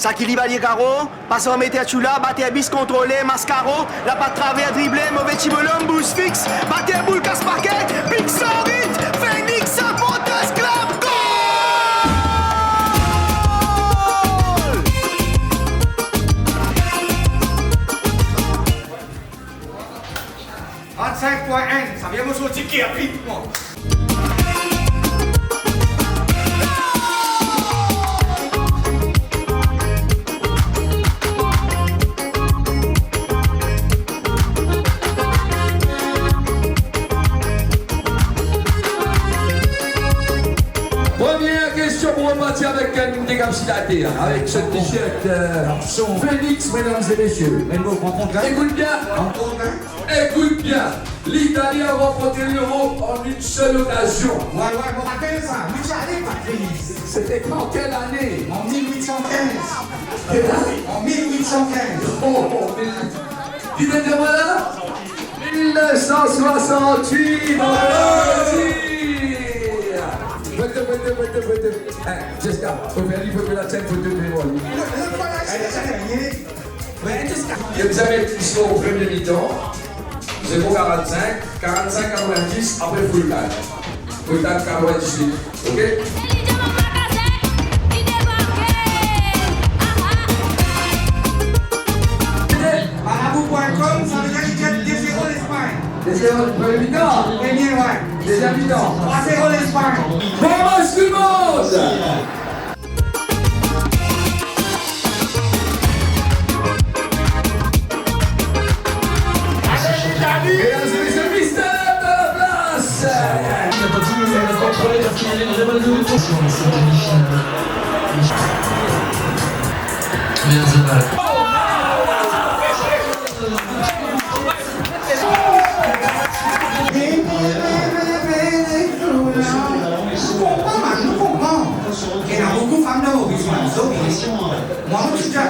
Ça qui libère les carreaux, passe en mettre là, batter bis contrôlé, mascaro, la patte travers dribblé, mauvais chibolum, boost fixe, batter boule, casse parquet, pique sans rythme, Phoenix, sa poteuse, clap, goal! 35.1, sabíamos un chiqui a ritmo. Première question pour repartir avec une décapsulité, avec ce t-shirt Phoenix, mesdames et messieurs. Écoute bien, écoute bien. L'Italie a remporté l'Euro en une seule occasion. Ouais, on rappelle ça. Où j'allais, Patrice? C'était en quelle année? En 1815. Quelle année? En 1815. Oh, tu t'es là? 1968, dans le Jessica, faut faire il faut que la tête, faut te dévoiler. Vous avez plus au premier mi-temps, 0,45, 45-90 après full time. Full time 98, ok? Marabou.com, ça veut dire qu'il y a 2-0 l'Espagne. 2-0 le premier mi-temps. Premier, ouais. Deuxième mi-temps. 3-0 l'Espagne. Bon match tout le monde! Mesdames et messieurs, Mister de la place! Il y a beaucoup de femmes dans vos visuels. Moi, je suis là.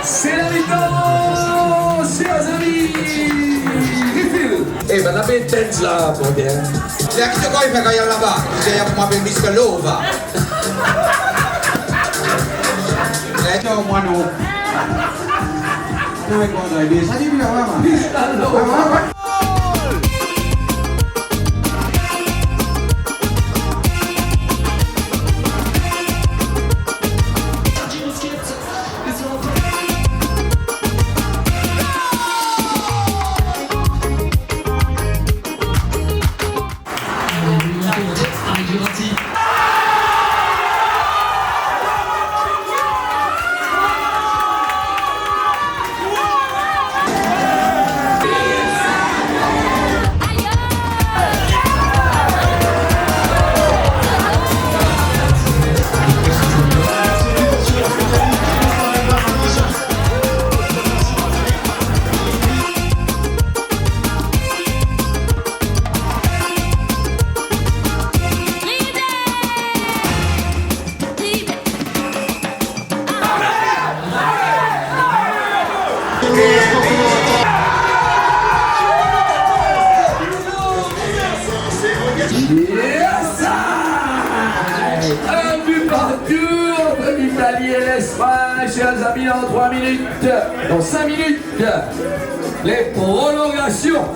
C'est la mi-temps, chers amis! Eh ben, la bête tête là, mon gars. Il y a qui te fait quand il y a là-bas. Il y a pour m'appeler Mr. Lova. Lecho, mano. No me contra, y esa divina mamá. Mr. Lova. Un but partout entre l'Italie et l'Espagne, chers amis, dans 3 minutes, dans 5 minutes, les prolongations.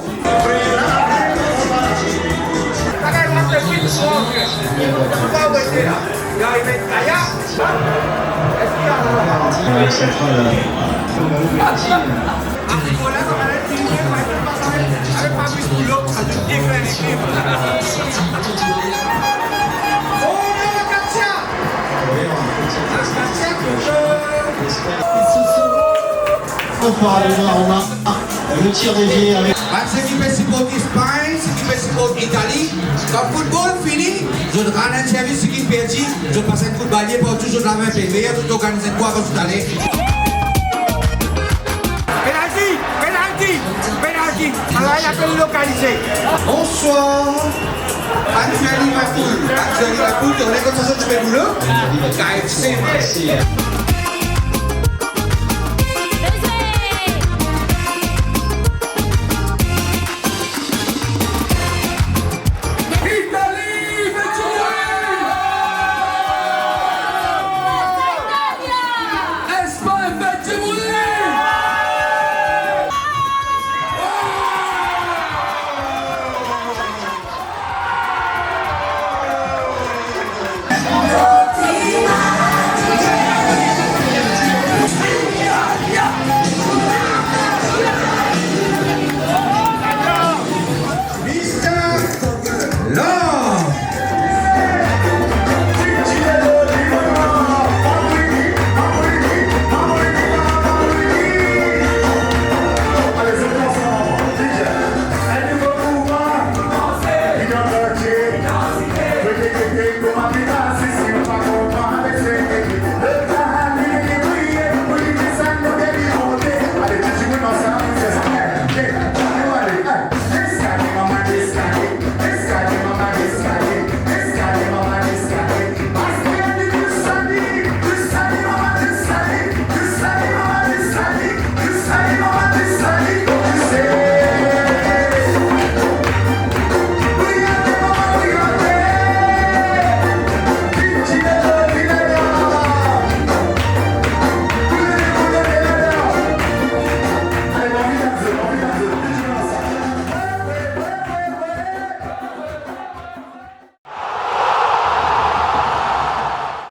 Le tir dévié avec... Ce qui fait supporter l'Espagne, ce qui fait supporter l'Italie. Quand le football finit, je rends un service qui perdit, je passe un coup de balai pour toujours la même pays, tout organiser quoi avant tout aller. Penalty, alors il a fait localiser. Bonsoir. Actuel Liverpool, on est comme ça, tu fais boulot. KFC,